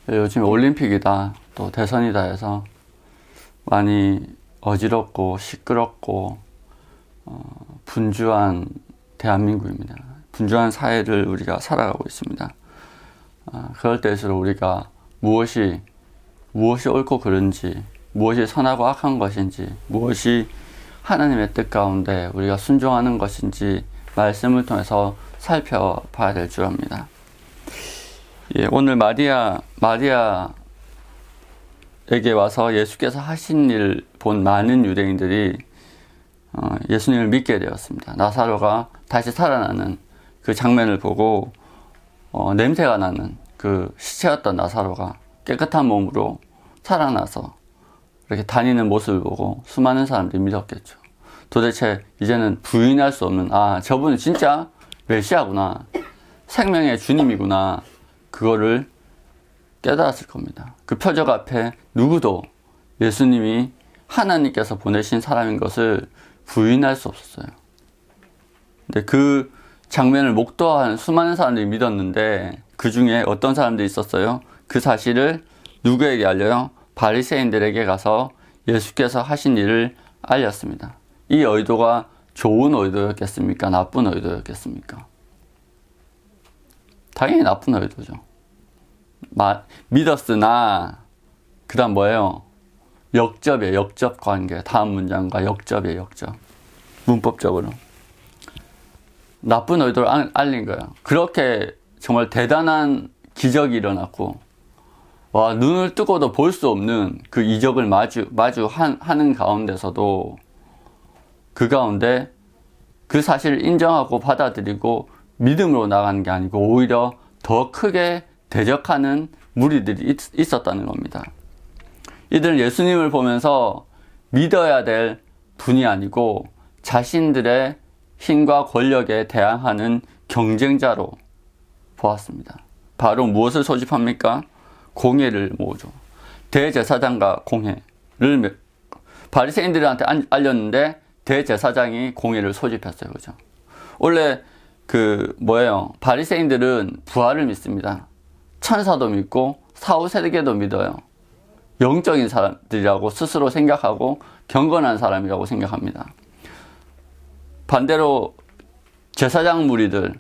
요즘 올림픽이다, 또 대선이다 해서 많이 어지럽고 시끄럽고 분주한 대한민국입니다. 분주한 사회를 우리가 살아가고 있습니다. 그럴 때일수록 우리가 무엇이 옳고 그른지, 무엇이 선하고 악한 것인지, 무엇이 하나님의 뜻 가운데 우리가 순종하는 것인지 말씀을 통해서 살펴봐야 될 줄 압니다. 오늘 마리아에게 와서 예수께서 하신 일 본 많은 유대인들이 예수님을 믿게 되었습니다. 나사로가 다시 살아나는 그 장면을 보고 냄새가 나는 그 시체였던 나사로가 깨끗한 몸으로 살아나서 이렇게 다니는 모습을 보고 수많은 사람들이 믿었겠죠. 도대체 이제는 부인할 수 없는, 저분은 진짜 메시아구나, 생명의 주님이구나, 그거를 깨달았을 겁니다. 그 표적 앞에 누구도 예수님이 하나님께서 보내신 사람인 것을 부인할 수 없었어요. 근데 그 장면을 목도한 수많은 사람들이 믿었는데 그 중에 어떤 사람들이 있었어요? 그 사실을 누구에게 알려요? 바리새인들에게 가서 예수께서 하신 일을 알렸습니다. 이 의도가 좋은 의도였겠습니까? 나쁜 의도였겠습니까? 당연히 나쁜 의도죠. 믿었으나 그 다음 뭐예요? 역접이에요. 역접 관계. 다음 문장과 역접이에요. 역접. 문법적으로 나쁜 의도를 알린 거예요. 그렇게 정말 대단한 기적이 일어났고, 눈을 뜨고도 볼 수 없는 그 이적을 하는 가운데서도 그 가운데 그 사실을 인정하고 받아들이고 믿음으로 나가는 게 아니고 오히려 더 크게 대적하는 무리들이 있었다는 겁니다. 이들은 예수님을 보면서 믿어야 될 분이 아니고 자신들의 힘과 권력에 대항하는 경쟁자로 보았습니다. 바로 무엇을 소집합니까? 공회를 모으죠. 대제사장과 공회를 바리새인들한테 알렸는데 대제사장이 공회를 소집했어요. 그죠? 원래 바리새인들은 부활을 믿습니다. 천사도 믿고 사후세계도 믿어요. 영적인 사람들이라고 스스로 생각하고 경건한 사람이라고 생각합니다. 반대로 제사장 무리들,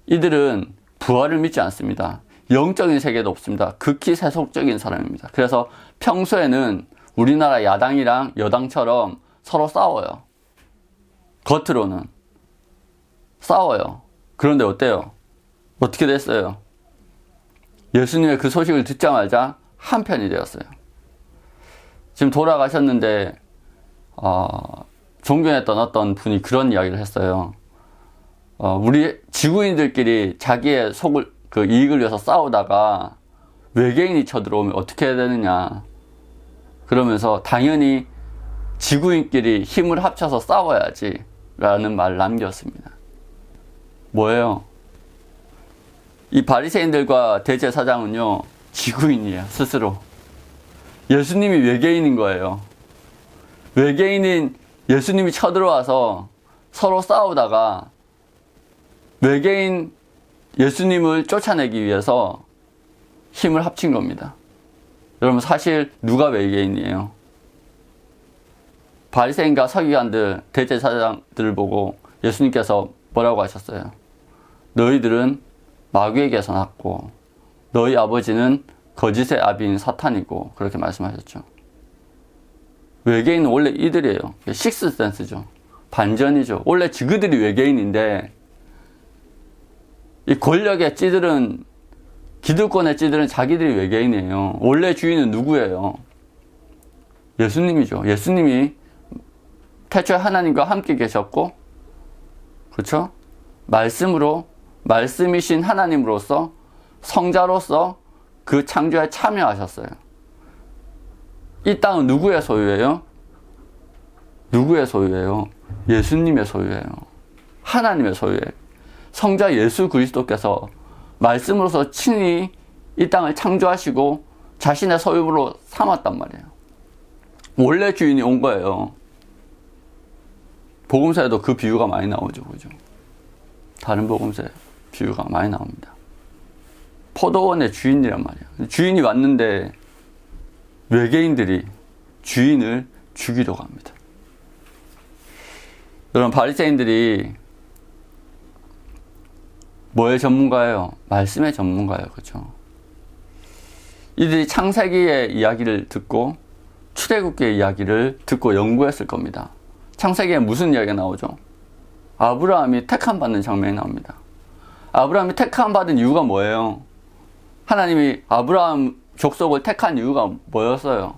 이들은 부활을 믿지 않습니다. 영적인 세계도 없습니다. 극히 세속적인 사람입니다. 그래서 평소에는 우리나라 야당이랑 여당처럼 서로 싸워요. 겉으로는 싸워요. 그런데 어때요? 어떻게 됐어요? 예수님의 그 소식을 듣자마자 한편이 되었어요. 지금 돌아가셨는데 존경했던 어떤 분이 그런 이야기를 했어요. 우리 지구인들끼리 자기의 이익을 위해서 싸우다가 외계인이 쳐들어오면 어떻게 해야 되느냐. 그러면서 당연히 지구인끼리 힘을 합쳐서 싸워야지 라는 말을 남겼습니다. 뭐예요? 이 바리새인들과 대제사장은요, 지구인이에요. 스스로. 예수님이 외계인인 거예요. 외계인인 예수님이 쳐들어와서 서로 싸우다가 외계인 예수님을 쫓아내기 위해서 힘을 합친 겁니다. 여러분, 사실 누가 외계인이에요? 바리새인과 서기관들, 대제사장들을 보고 예수님께서 뭐라고 하셨어요? 너희들은 마귀에게서 났고 너희 아버지는 거짓의 아비인 사탄이고, 그렇게 말씀하셨죠. 외계인은 원래 이들이에요. 식스센스죠. 반전이죠. 원래 그들이 외계인인데 이 권력의 찌들은, 기득권의 찌들은 자기들이 외계인이에요. 원래 주인은 누구예요? 예수님이죠. 예수님이 태초에 하나님과 함께 계셨고, 그렇죠? 말씀이신 하나님으로서, 성자로서 그 창조에 참여하셨어요. 이 땅은 누구의 소유예요? 누구의 소유예요? 예수님의 소유예요. 하나님의 소유예요. 성자 예수 그리스도께서 말씀으로서 친히 이 땅을 창조하시고 자신의 소유로 삼았단 말이에요. 원래 주인이 온 거예요. 복음서에도 그 비유가 많이 나오죠. 그죠? 다른 복음서에 비유가 많이 나옵니다. 포도원의 주인이란 말이에요. 주인이 왔는데 외계인들이 주인을 죽이려고 합니다. 여러분, 바리새인들이 뭐의 전문가예요? 말씀의 전문가예요. 그렇죠? 이들이 창세기의 이야기를 듣고 출애굽기의 이야기를 듣고 연구했을 겁니다. 창세기에 무슨 이야기가 나오죠? 아브라함이 택함 받는 장면이 나옵니다. 아브라함이 택함 받은 이유가 뭐예요? 하나님이 아브라함 족속을 택한 이유가 뭐였어요?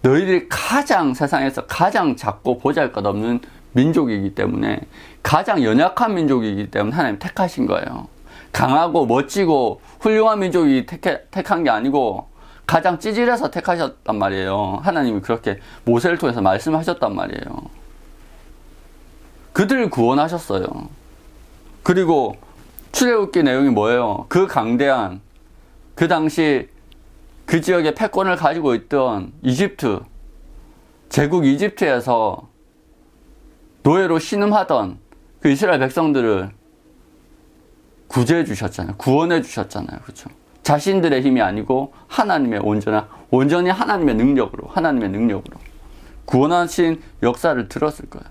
너희들이 세상에서 가장 작고 보잘것없는 민족이기 때문에, 가장 연약한 민족이기 때문에 하나님 택하신 거예요. 강하고 멋지고 훌륭한 민족이 택한 게 아니고 가장 찌질해서 택하셨단 말이에요. 하나님이 그렇게 모세를 통해서 말씀하셨단 말이에요. 그들을 구원하셨어요. 그리고 출애굽기 내용이 뭐예요? 그 강대한, 그 당시 그 지역에 패권을 가지고 있던 이집트, 제국 이집트에서 노예로 신음하던 그 이스라엘 백성들을 구제해 주셨잖아요. 구원해 주셨잖아요. 그렇죠? 자신들의 힘이 아니고 하나님의 온전히 하나님의 능력으로 구원하신 역사를 들었을 거예요.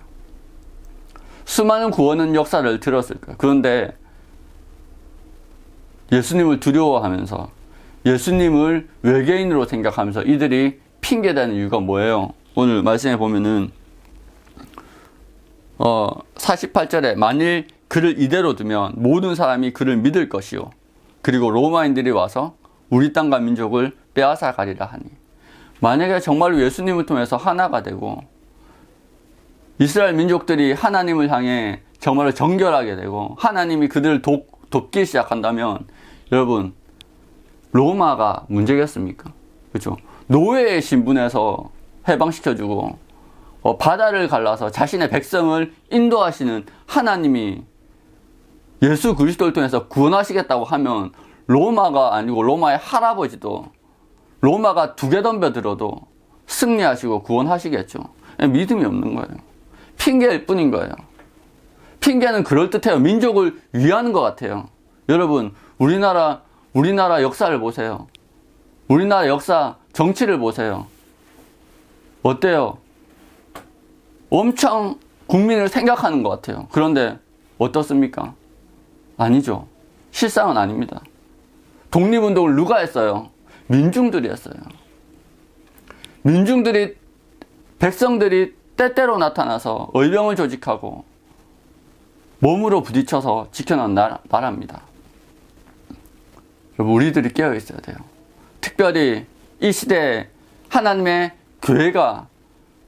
수많은 구원은 역사를 들었을 거예요. 그런데 예수님을 두려워하면서, 예수님을 외계인으로 생각하면서 이들이 핑계대는 이유가 뭐예요? 오늘 말씀해 보면은 48절에 만일 그를 이대로 두면 모든 사람이 그를 믿을 것이요, 그리고 로마인들이 와서 우리 땅과 민족을 빼앗아 가리라 하니, 만약에 정말로 예수님을 통해서 하나가 되고 이스라엘 민족들이 하나님을 향해 정말로 정결하게 되고 하나님이 그들을 돕기 시작한다면, 여러분, 로마가 문제겠습니까? 그렇죠? 노예의 신분에서 해방시켜주고 바다를 갈라서 자신의 백성을 인도하시는 하나님이 예수 그리스도를 통해서 구원하시겠다고 하면, 로마가 아니고 로마의 할아버지도, 로마가 두 개 덤벼들어도 승리하시고 구원하시겠죠. 믿음이 없는 거예요. 핑계일 뿐인 거예요. 핑계는 그럴듯해요. 민족을 위하는 것 같아요. 여러분, 우리나라 역사를 보세요. 우리나라 역사, 정치를 보세요. 어때요? 엄청 국민을 생각하는 것 같아요. 그런데 어떻습니까? 아니죠. 실상은 아닙니다. 독립운동을 누가 했어요? 민중들이 했어요. 백성들이 때때로 나타나서 의병을 조직하고 몸으로 부딪혀서 지켜낸 나라입니다. 여러분, 우리들이 깨어 있어야 돼요. 특별히 이 시대에 하나님의 교회가,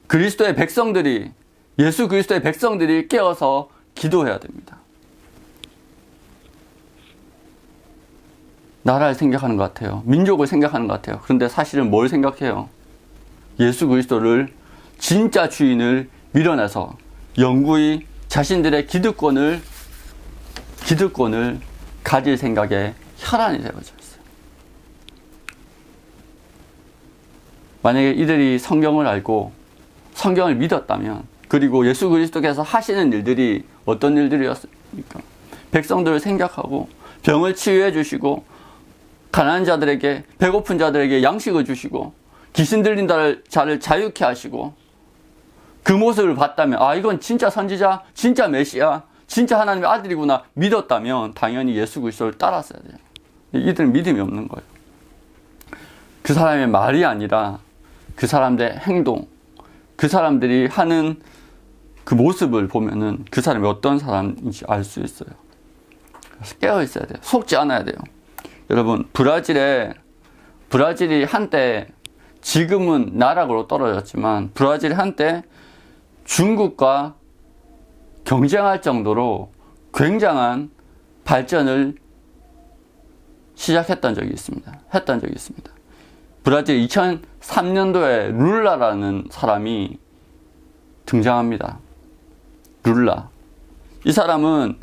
그리스도의 백성들이, 예수 그리스도의 백성들이 깨어서 기도해야 됩니다. 나라를 생각하는 것 같아요. 민족을 생각하는 것 같아요. 그런데 사실은 뭘 생각해요? 예수 그리스도를, 진짜 주인을 밀어내서 영구히 자신들의 기득권을 가질 생각에 혈안이 되어져 있어요. 만약에 이들이 성경을 알고 성경을 믿었다면, 그리고 예수 그리스도께서 하시는 일들이 어떤 일들이었습니까? 백성들을 생각하고 병을 치유해 주시고, 가난한 자들에게, 배고픈 자들에게 양식을 주시고, 귀신 들린 자를 자유케 하시고, 그 모습을 봤다면, 아, 이건 진짜 선지자, 진짜 메시아, 진짜 하나님의 아들이구나 믿었다면 당연히 예수 그리스도를 따랐어야 돼요. 이들은 믿음이 없는 거예요. 그 사람의 말이 아니라 그 사람들의 행동, 그 사람들이 하는 그 모습을 보면은 그 사람이 어떤 사람인지 알 수 있어요. 그래서 깨어 있어야 돼요. 속지 않아야 돼요. 여러분, 브라질이 한때, 지금은 나락으로 떨어졌지만 브라질이 한때 중국과 경쟁할 정도로 굉장한 발전을 시작했던 적이 있습니다. 브라질 2003년도에 룰라라는 사람이 등장합니다. 룰라. 이 사람은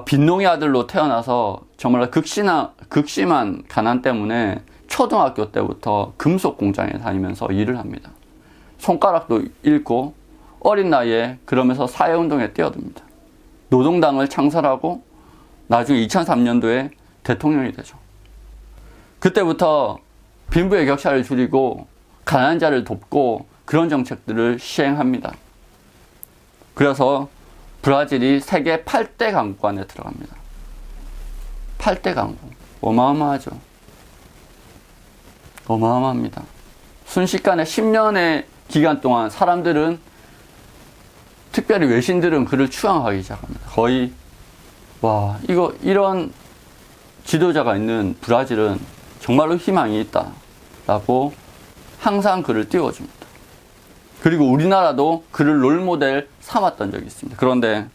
빈농의 아들로 태어나서 정말 극심한 가난 때문에 초등학교 때부터 금속 공장에 다니면서 일을 합니다. 손가락도 잃고 어린 나이에 그러면서 사회운동에 뛰어듭니다. 노동당을 창설하고 나중에 2003년도에 대통령이 되죠. 그때부터 빈부의 격차를 줄이고 가난한 자를 돕고 그런 정책들을 시행합니다. 그래서 브라질이 세계 8대 강국 안에 들어갑니다. 8대 강국. 어마어마하죠. 어마어마합니다. 순식간에 10년의 기간 동안 사람들은, 특별히 외신들은 그를 추앙하기 시작합니다. 거의 이런 지도자가 있는 브라질은 정말로 희망이 있다라고 항상 그를 띄워줍니다. 그리고 우리나라도 그를 롤모델 삼았던 적이 있습니다. 그런데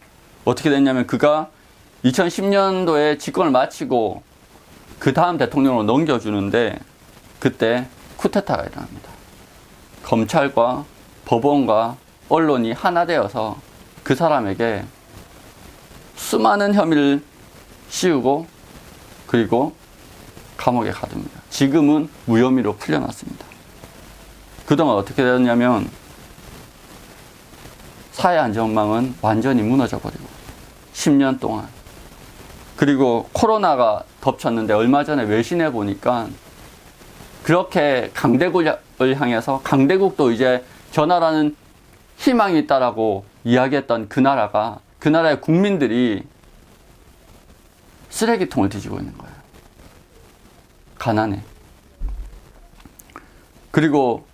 어떻게 됐냐면 그가 2010년도에 집권을 마치고 그 다음 대통령으로 넘겨주는데 그때 쿠데타가 일어납니다. 검찰과 법원과 언론이 하나 되어서 그 사람에게 수많은 혐의를 씌우고 그리고 감옥에 가둡니다. 지금은 무혐의로 풀려났습니다. 그동안 어떻게 되었냐면 사회 안전망은 완전히 무너져 버리고 10년 동안, 그리고 코로나가 덮쳤는데 얼마 전에 외신에 보니까 그렇게 강대국을 향해서, 강대국도 이제 저 나라는 희망이 있다라고 이야기했던 그 나라의 국민들이 쓰레기통을 뒤지고 있는 거예요. 가난해. 그리고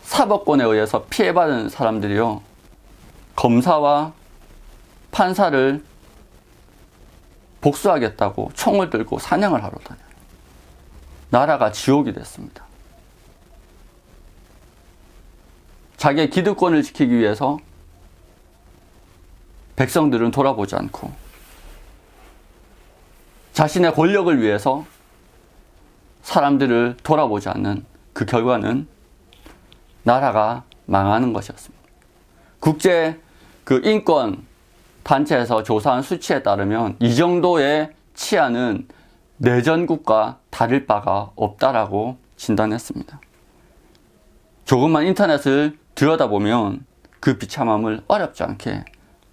사법권에 의해서 피해받은 사람들이요, 검사와 판사를 복수하겠다고 총을 들고 사냥을 하러 다녀요. 나라가 지옥이 됐습니다. 자기의 기득권을 지키기 위해서 백성들은 돌아보지 않고, 자신의 권력을 위해서 사람들을 돌아보지 않는 그 결과는 나라가 망하는 것이었습니다. 국제 인권 단체에서 조사한 수치에 따르면 이 정도의 치안은 내전국과 다를 바가 없다라고 진단했습니다. 조금만 인터넷을 들여다보면 그 비참함을 어렵지 않게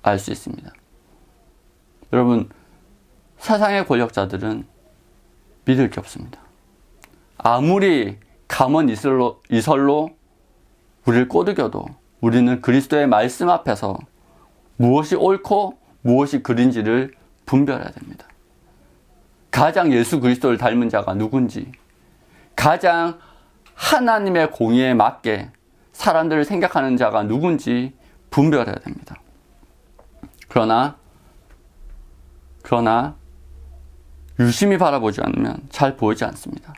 알 수 있습니다. 여러분, 세상의 권력자들은 믿을 게 없습니다. 아무리 감언 이설로 우리를 꼬드겨도 우리는 그리스도의 말씀 앞에서 무엇이 옳고 무엇이 그린지를 분별해야 됩니다. 가장 예수 그리스도를 닮은 자가 누군지, 가장 하나님의 공의에 맞게 사람들을 생각하는 자가 누군지 분별해야 됩니다. 그러나 유심히 바라보지 않으면 잘 보이지 않습니다.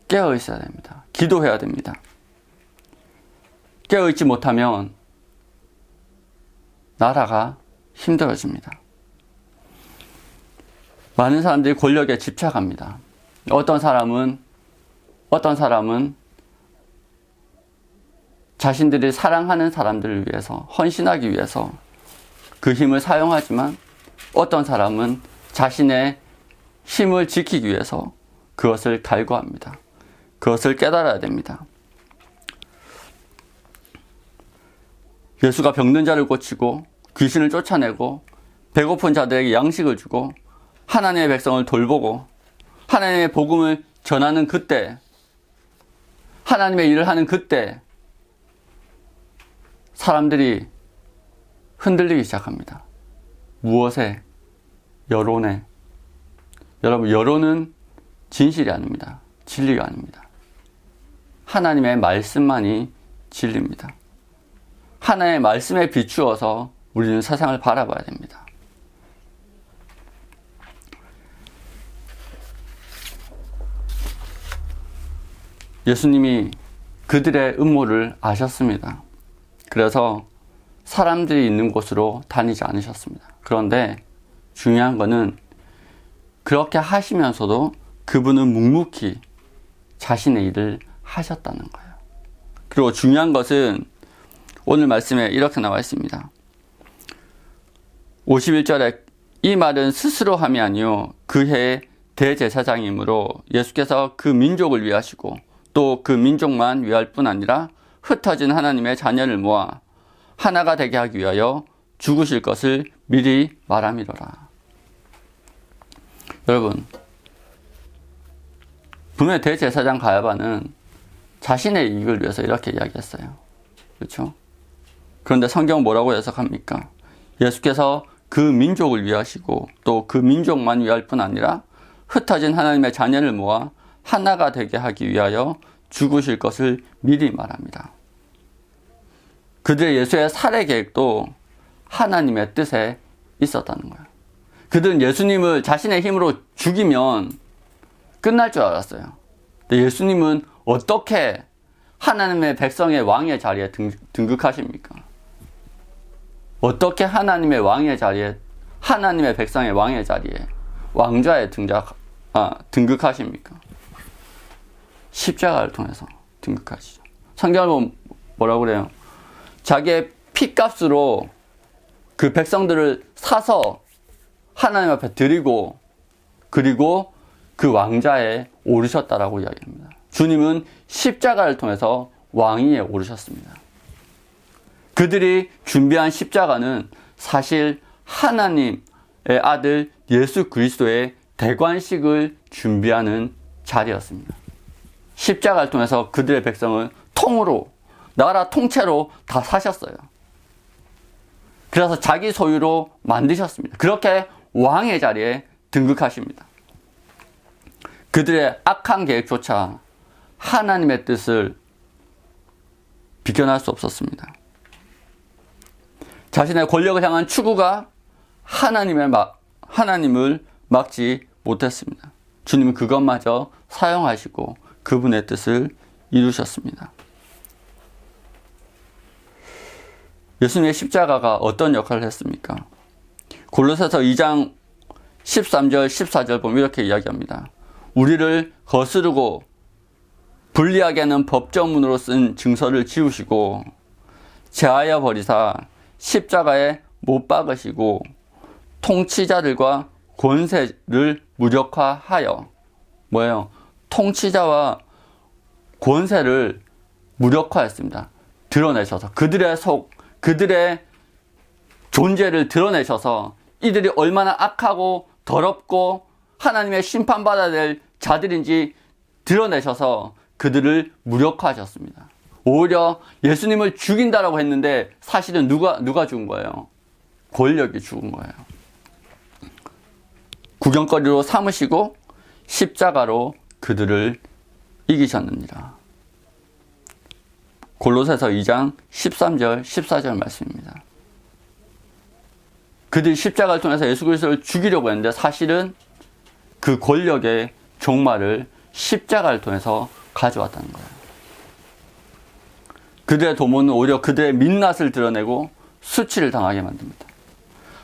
깨어 있어야 됩니다. 기도해야 됩니다. 깨어 있지 못하면 나라가 힘들어집니다. 많은 사람들이 권력에 집착합니다. 어떤 사람은 자신들이 사랑하는 사람들을 위해서, 헌신하기 위해서 그 힘을 사용하지만, 어떤 사람은 자신의 힘을 지키기 위해서 그것을 갈구합니다. 그것을 깨달아야 됩니다. 예수가 병든 자를 고치고 귀신을 쫓아내고 배고픈 자들에게 양식을 주고 하나님의 백성을 돌보고 하나님의 복음을 전하는 그때, 하나님의 일을 하는 그때 사람들이 흔들리기 시작합니다. 무엇에? 여론에. 여러분, 여론은 진실이 아닙니다. 진리가 아닙니다. 하나님의 말씀만이 진리입니다. 하나님의 말씀에 비추어서 우리는 세상을 바라봐야 됩니다. 예수님이 그들의 음모를 아셨습니다. 그래서 사람들이 있는 곳으로 다니지 않으셨습니다. 그런데 중요한 것은 그렇게 하시면서도 그분은 묵묵히 자신의 일을 하셨다는 거예요. 그리고 중요한 것은 오늘 말씀에 이렇게 나와 있습니다. 51절에 이 말은 스스로 함이 아니요 그 해의 대제사장이므로 예수께서 그 민족을 위하시고 또 그 민족만 위할 뿐 아니라 흩어진 하나님의 자녀를 모아 하나가 되게 하기 위하여 죽으실 것을 미리 말함이로라. 여러분, 분명히 대제사장 가야바는 자신의 이익을 위해서 이렇게 이야기했어요. 그렇죠? 그런데 성경은 뭐라고 해석합니까? 예수께서 그 민족을 위하시고 또 그 민족만 위할 뿐 아니라 흩어진 하나님의 자녀를 모아 하나가 되게 하기 위하여 죽으실 것을 미리 말합니다. 그들의 예수의 살해 계획도 하나님의 뜻에 있었다는 거예요. 그들은 예수님을 자신의 힘으로 죽이면 끝날 줄 알았어요. 근데 예수님은 어떻게 하나님의 백성의 왕의 자리에 등극하십니까? 어떻게 하나님의 왕의 자리에, 하나님의 백성의 왕의 자리에, 왕좌에 등극하십니까? 십자가를 통해서 등극하시죠. 성경을 보면 뭐라고 그래요? 자기의 피값으로 그 백성들을 사서 하나님 앞에 드리고, 그리고 그 왕좌에 오르셨다라고 이야기합니다. 주님은 십자가를 통해서 왕위에 오르셨습니다. 그들이 준비한 십자가는 사실 하나님의 아들 예수 그리스도의 대관식을 준비하는 자리였습니다. 십자가를 통해서 그들의 백성을 통으로, 나라 통째로 다 사셨어요. 그래서 자기 소유로 만드셨습니다. 그렇게 왕의 자리에 등극하십니다. 그들의 악한 계획조차 하나님의 뜻을 비껴날 수 없었습니다. 자신의 권력을 향한 추구가 하나님을 막지 못했습니다. 주님은 그것마저 사용하시고 그분의 뜻을 이루셨습니다. 예수님의 십자가가 어떤 역할을 했습니까? 골로새서 2장 13절 14절 보면 이렇게 이야기합니다. 우리를 거스르고 불리하게 하는 법정문으로 쓴 증서를 지우시고 제하여 버리사 십자가에 못 박으시고 통치자들과 권세를 무력화하여, 뭐예요? 통치자와 권세를 무력화했습니다. 드러내셔서 그들의 존재를 드러내셔서 이들이 얼마나 악하고 더럽고 하나님의 심판받아야 될 자들인지 드러내셔서 그들을 무력화하셨습니다. 오히려 예수님을 죽인다라고 했는데 사실은 누가 죽은 거예요? 권력이 죽은 거예요. 구경거리로 삼으시고 십자가로 그들을 이기셨느니라. 골로새서 2장 13절 14절 말씀입니다. 그들이 십자가를 통해서 예수 그리스도를 죽이려고 했는데 사실은 그 권력의 종말을 십자가를 통해서 가져왔다는 거예요. 그들의 도모는 오히려 그들의 민낯을 드러내고 수치를 당하게 만듭니다.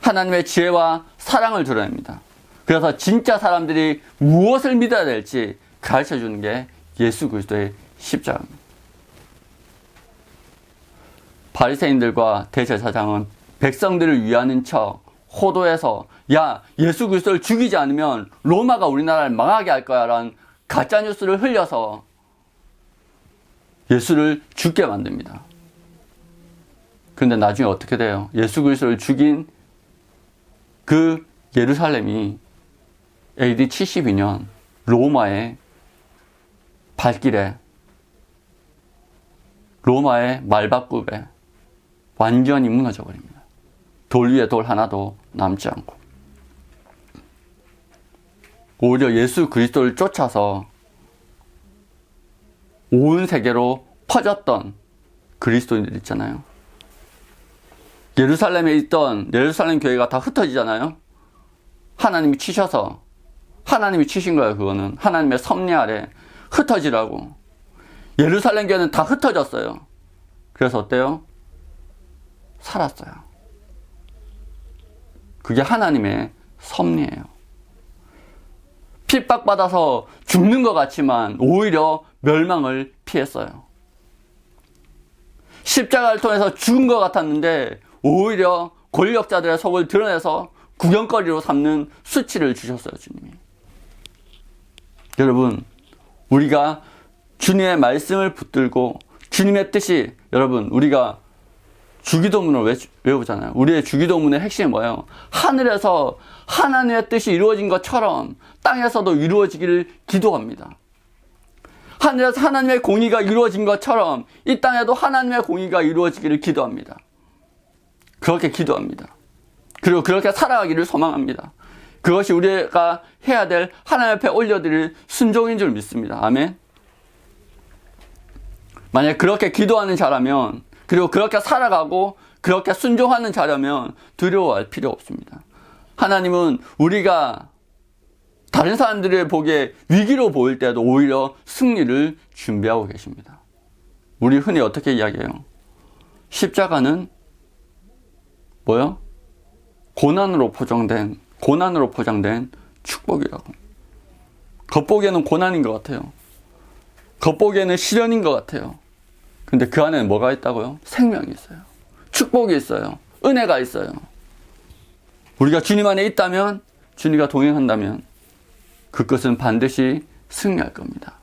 하나님의 지혜와 사랑을 드러냅니다. 그래서 진짜 사람들이 무엇을 믿어야 될지 가르쳐주는 게 예수 그리스도의 십자가입니다. 바리새인들과 대제사장은 백성들을 위하는 척 호도해서 야, 예수 그리스도를 죽이지 않으면 로마가 우리나라를 망하게 할 거야 라는 가짜뉴스를 흘려서 예수를 죽게 만듭니다. 그런데 나중에 어떻게 돼요? 예수 그리스도를 죽인 그 예루살렘이 AD 72년 로마의 발길에, 로마의 말바꿈에 완전히 무너져 버립니다. 돌 위에 돌 하나도 남지 않고. 오히려 예수 그리스도를 쫓아서 온 세계로 퍼졌던 그리스도인들 있잖아요. 예루살렘에 있던 예루살렘 교회가 다 흩어지잖아요. 하나님이 치셔서, 하나님이 치신 거예요. 그거는 하나님의 섭리 아래 흩어지라고. 예루살렘 교회는 다 흩어졌어요. 그래서 어때요? 살았어요. 그게 하나님의 섭리예요. 핍박받아서 죽는 것 같지만 오히려 멸망을 피했어요. 십자가를 통해서 죽은 것 같았는데 오히려 권력자들의 속을 드러내서 구경거리로 삼는 수치를 주셨어요, 주님이. 여러분, 우리가 주님의 말씀을 붙들고 주님의 뜻이, 여러분, 우리가 주기도문을 외우잖아요. 우리의 주기도문의 핵심이 뭐예요? 하늘에서 하나님의 뜻이 이루어진 것처럼 땅에서도 이루어지기를 기도합니다. 하늘에서 하나님의 공의가 이루어진 것처럼 이 땅에도 하나님의 공의가 이루어지기를 기도합니다. 그렇게 기도합니다. 그리고 그렇게 살아가기를 소망합니다. 그것이 우리가 해야 될 하나님 앞에 올려드릴 순종인 줄 믿습니다. 아멘. 만약 그렇게 기도하는 자라면, 그리고 그렇게 살아가고 그렇게 순종하는 자라면 두려워할 필요 없습니다. 하나님은 우리가 다른 사람들의 보기에 위기로 보일 때도 오히려 승리를 준비하고 계십니다. 우리 흔히 어떻게 이야기해요? 십자가는 뭐요? 고난으로 포장된 축복이라고. 겉보기에는 고난인 것 같아요. 겉보기에는 시련인 것 같아요. 근데 그 안에는 뭐가 있다고요? 생명이 있어요. 축복이 있어요. 은혜가 있어요. 우리가 주님 안에 있다면, 주님과 동행한다면 그 것은 반드시 승리할 겁니다.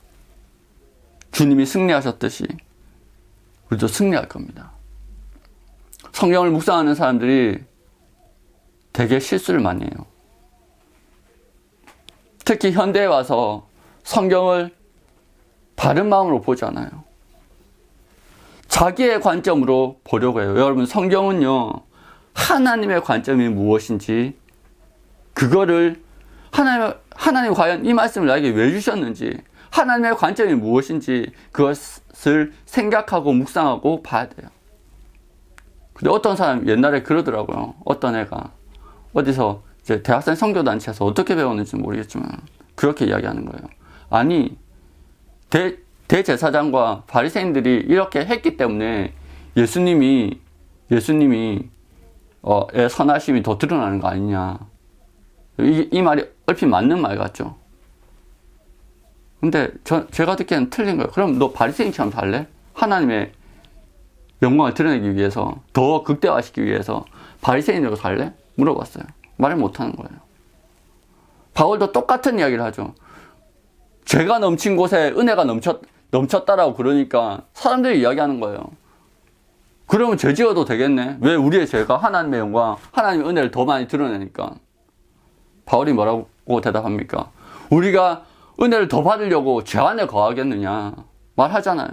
주님이 승리하셨듯이 우리도 승리할 겁니다. 성경을 묵상하는 사람들이 되게 실수를 많이 해요. 특히 현대에 와서 성경을 바른 마음으로 보지 않아요. 자기의 관점으로 보려고 해요. 여러분, 성경은요, 하나님의 관점이 무엇인지, 그거를 하나님 과연 이 말씀을 나에게 왜 주셨는지, 하나님의 관점이 무엇인지 그것을 생각하고 묵상하고 봐야 돼요. 근데 어떤 사람 옛날에 그러더라고요. 어떤 애가 어디서 이제 대학생 선교단체에서 어떻게 배웠는지 모르겠지만 그렇게 이야기하는 거예요. 아니, 대제사장과 바리새인들이 이렇게 했기 때문에 예수님이 선하심이 더 드러나는 거 아니냐. 이 말이 얼핏 맞는 말 같죠. 근데 제가 듣기에는 틀린 거예요. 그럼 너 바리새인처럼 살래? 하나님의 영광을 드러내기 위해서, 더 극대화시키기 위해서 바리새인으로 살래? 물어봤어요. 말을 못하는 거예요. 바울도 똑같은 이야기를 하죠. 죄가 넘친 곳에 은혜가 넘쳤다라고 그러니까 사람들이 이야기하는 거예요. 그러면 죄 지어도 되겠네. 왜 우리의 죄가 하나님의 영광, 하나님의 은혜를 더 많이 드러내니까. 바울이 뭐라고 대답합니까? 우리가 은혜를 더 받으려고 죄 안에 거하겠느냐 말하잖아요.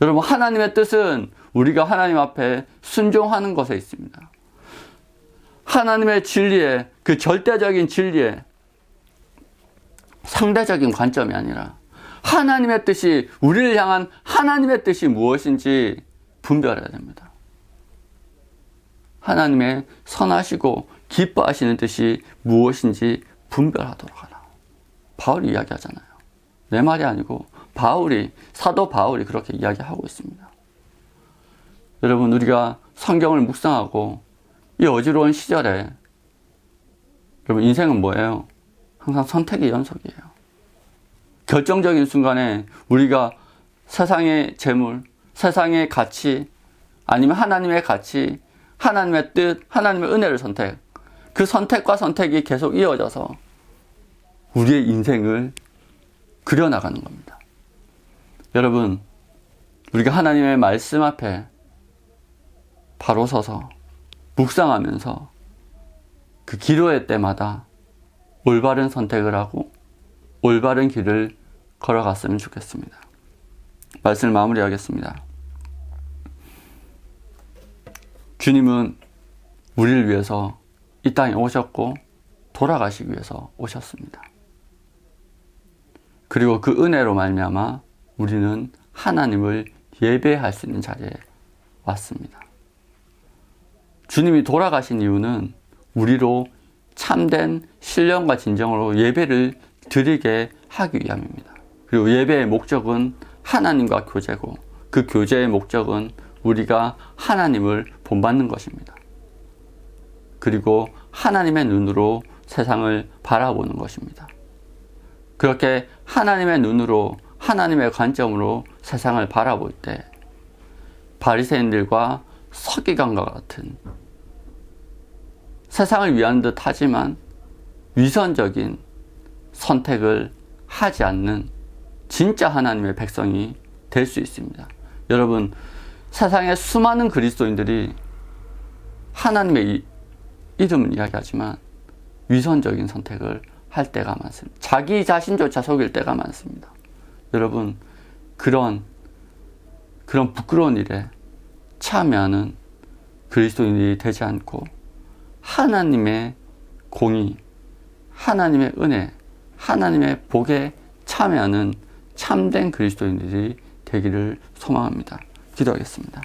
여러분, 하나님의 뜻은 우리가 하나님 앞에 순종하는 것에 있습니다. 하나님의 진리에, 그 절대적인 진리에 상대적인 관점이 아니라 하나님의 뜻이, 우리를 향한 하나님의 뜻이 무엇인지 분별해야 됩니다. 하나님의 선하시고 기뻐하시는 뜻이 무엇인지 분별하도록 하라. 바울이 이야기하잖아요. 내 말이 아니고 사도 바울이 그렇게 이야기하고 있습니다. 여러분, 우리가 성경을 묵상하고 이 어지러운 시절에, 여러분, 인생은 뭐예요? 항상 선택의 연속이에요. 결정적인 순간에 우리가 세상의 재물, 세상의 가치, 아니면 하나님의 가치, 하나님의 뜻, 하나님의 은혜를 선택. 그 선택과 선택이 계속 이어져서 우리의 인생을 그려나가는 겁니다. 여러분, 우리가 하나님의 말씀 앞에 바로 서서 묵상하면서 그 기도의 때마다 올바른 선택을 하고 올바른 길을 걸어갔으면 좋겠습니다. 말씀을 마무리하겠습니다. 주님은 우리를 위해서 이 땅에 오셨고 돌아가시기 위해서 오셨습니다. 그리고 그 은혜로 말미암아 우리는 하나님을 예배할 수 있는 자리에 왔습니다. 주님이 돌아가신 이유는 우리로 참된 신령과 진정으로 예배를 드리게 하기 위함입니다. 그리고 예배의 목적은 하나님과 교제고, 그 교제의 목적은 우리가 하나님을 본받는 것입니다. 그리고 하나님의 눈으로 세상을 바라보는 것입니다. 그렇게 하나님의 눈으로, 하나님의 관점으로 세상을 바라볼 때 바리새인들과 서기관과 같은 세상을 위한 듯 하지만 위선적인 선택을 하지 않는 진짜 하나님의 백성이 될 수 있습니다. 여러분, 세상의 수많은 그리스도인들이 하나님의 이름은 이야기하지만 위선적인 선택을 할 때가 많습니다. 자기 자신조차 속일 때가 많습니다. 여러분, 그런 부끄러운 일에 참여하는 그리스도인이 되지 않고 하나님의 공의, 하나님의 은혜, 하나님의 복에 참여하는 참된 그리스도인들이 되기를 소망합니다. 기도하겠습니다.